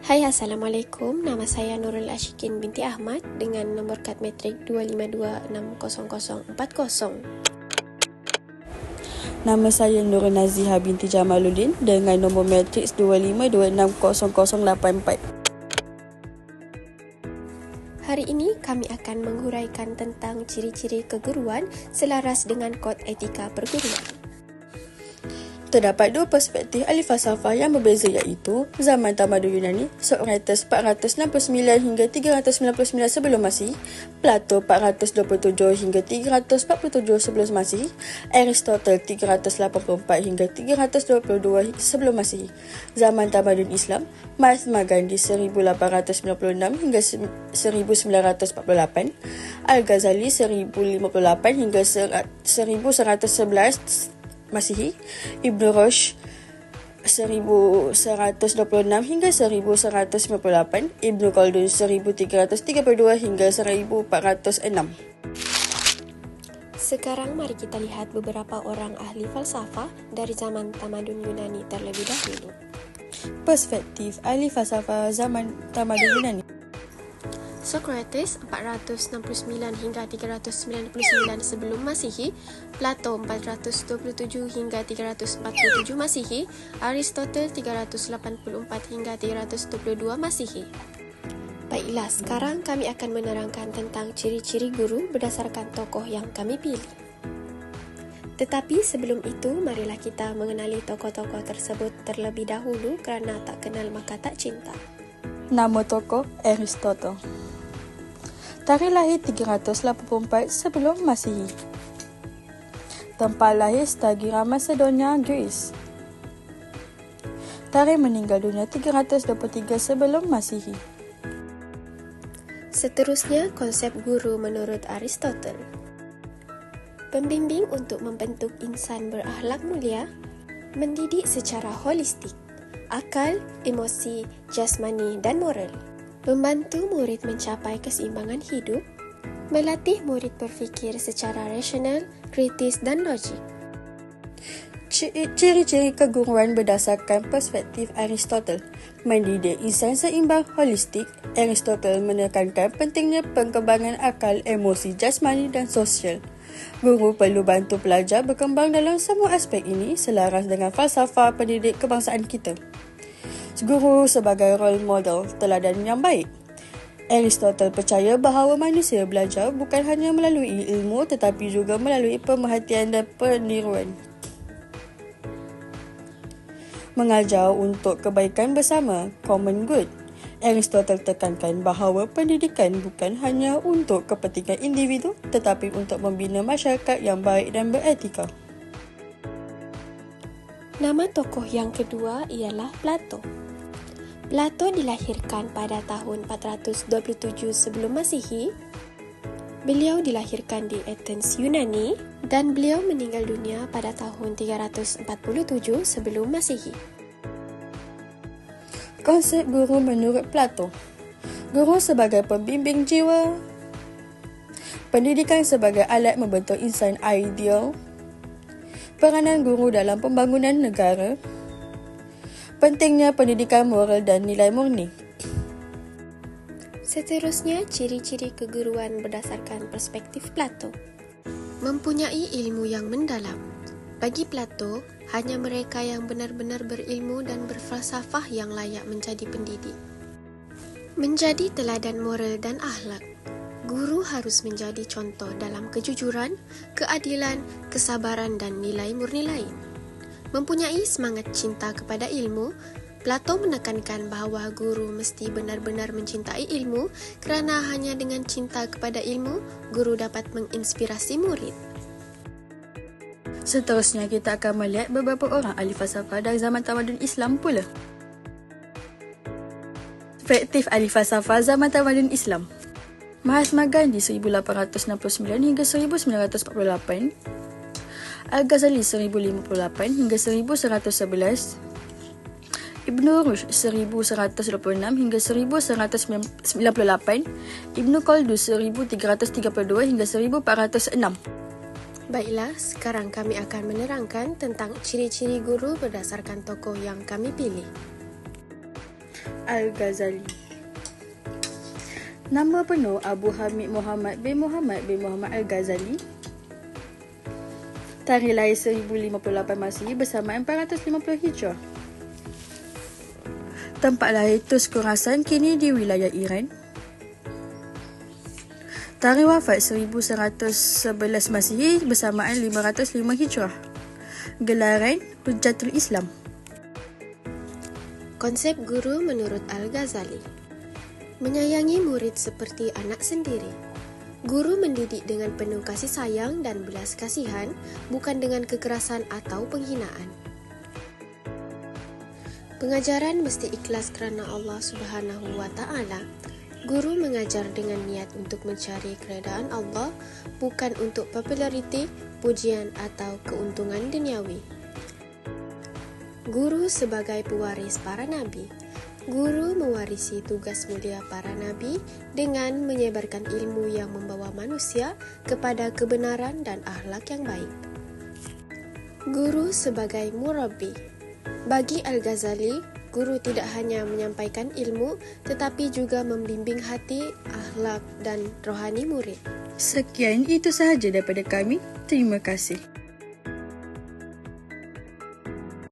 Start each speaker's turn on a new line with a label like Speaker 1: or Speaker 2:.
Speaker 1: Hai, Assalamualaikum. Nama saya Nurul Ashikin binti Ahmad dengan nombor kad matrik 252600040.
Speaker 2: Nama saya Nurul Naziha binti Jamaluddin dengan nombor matriks 252600084.
Speaker 1: Hari ini kami akan menghuraikan tentang ciri-ciri keguruan selaras dengan kod etika perguruan.
Speaker 2: Terdapat dua perspektif ahli falsafah yang berbeza iaitu zaman tamadun Yunani Sokrates 469 hingga 399 sebelum Masihi, Plato 427 hingga 347 sebelum Masihi, Aristotle 384 hingga 322 sebelum Masihi. Zaman tamadun Islam Mahatma Gandhi 1896 hingga 1948, Al-Ghazali 1058 hingga 1111 Masihi, Ibn Rushd 1126 hingga 1198, Ibn Khaldun 1332 hingga 1406.
Speaker 1: Sekarang mari kita lihat beberapa orang ahli falsafah dari zaman tamadun Yunani terlebih dahulu.
Speaker 2: Perspektif ahli falsafah zaman tamadun Yunani.
Speaker 1: Sokrates 469 hingga 399 sebelum Masihi, Plato 427 hingga 347 Masihi, Aristotle 384 hingga 322 Masihi. Baiklah, sekarang kami akan menerangkan tentang ciri-ciri guru berdasarkan tokoh yang kami pilih. Tetapi sebelum itu, marilah kita mengenali tokoh-tokoh tersebut terlebih dahulu kerana tak kenal maka tak cinta.
Speaker 2: Nama tokoh Aristotle. Tarikh lahir 384 sebelum Masihi. Tempat lahir Stagira, Macedonia, Greece. Tarikh meninggal dunia 323 sebelum Masihi.
Speaker 1: Seterusnya, konsep guru menurut Aristotle. Pembimbing untuk membentuk insan berakhlak mulia, mendidik secara holistik, akal, emosi, jasmani dan moral. Membantu murid mencapai keseimbangan hidup, melatih murid berfikir secara rasional, kritis dan logik.
Speaker 2: Ciri-ciri keguruan berdasarkan perspektif Aristotle. Mendidik insan seimbang holistik. Aristotle menekankan pentingnya pengembangan akal, emosi, jasmani dan sosial. Guru perlu bantu pelajar berkembang dalam semua aspek ini selaras dengan falsafah pendidik kebangsaan kita. Guru sebagai role model teladan yang baik. Aristotle percaya bahawa manusia belajar bukan hanya melalui ilmu tetapi juga melalui pemerhatian dan peniruan. Mengajar untuk kebaikan bersama, common good. Aristotle tekankan bahawa pendidikan bukan hanya untuk kepentingan individu tetapi untuk membina masyarakat yang baik dan beretika.
Speaker 1: Nama tokoh yang kedua ialah Plato. Plato dilahirkan pada tahun 427 sebelum Masihi. Beliau dilahirkan di Athens, Yunani dan beliau meninggal dunia pada tahun 347 sebelum Masihi.
Speaker 2: Konsep guru menurut Plato. Guru sebagai pembimbing jiwa. Pendidikan sebagai alat membentuk insan ideal. Peranan guru dalam pembangunan negara. Pentingnya pendidikan moral dan nilai murni.
Speaker 1: Seterusnya, ciri-ciri keguruan berdasarkan perspektif Plato. Mempunyai ilmu yang mendalam. Bagi Plato, hanya mereka yang benar-benar berilmu dan berfalsafah yang layak menjadi pendidik. Menjadi teladan moral dan akhlak. Guru harus menjadi contoh dalam kejujuran, keadilan, kesabaran dan nilai murni lain. Mempunyai semangat cinta kepada ilmu, Plato menekankan bahawa guru mesti benar-benar mencintai ilmu kerana hanya dengan cinta kepada ilmu, guru dapat menginspirasi murid.
Speaker 2: Seterusnya kita akan melihat beberapa orang ahli falsafah dari zaman tamadun Islam pula. Perspektif ahli falsafah zaman tamadun Islam. Mahatma Gandhi 1869 hingga 1948, Al-Ghazali 1058 hingga 1111, Ibn Rushd 1126 hingga 1198, Ibn Khaldun 1332 hingga 1406.
Speaker 1: Baiklah, sekarang kami akan menerangkan tentang ciri-ciri guru berdasarkan tokoh yang kami pilih.
Speaker 2: Al-Ghazali. Nama penuh Abu Hamid Muhammad bin Muhammad Al-Ghazali. Tarikh lahir 1058 Masihi bersama 450 Hijrah. Tempat lahir Tus-Khurasan kini di wilayah Iran. Tarikh wafat 1111 Masihi bersamaan 505 Hijrah. Gelaran Hujjatul Islam.
Speaker 1: Konsep guru menurut Al-Ghazali: menyayangi murid seperti anak sendiri. Guru mendidik dengan penuh kasih sayang dan belas kasihan, bukan dengan kekerasan atau penghinaan. Pengajaran mesti ikhlas kerana Allah Subhanahu wa Ta'ala. Guru mengajar dengan niat untuk mencari keredaan Allah, bukan untuk populariti, pujian atau keuntungan duniawi. Guru sebagai pewaris para nabi. Guru mewarisi tugas mulia para nabi dengan menyebarkan ilmu yang membawa manusia kepada kebenaran dan akhlak yang baik. Guru sebagai murabbi. Bagi Al-Ghazali, guru tidak hanya menyampaikan ilmu tetapi juga membimbing hati, akhlak dan rohani murid.
Speaker 2: Sekian itu sahaja daripada kami. Terima kasih.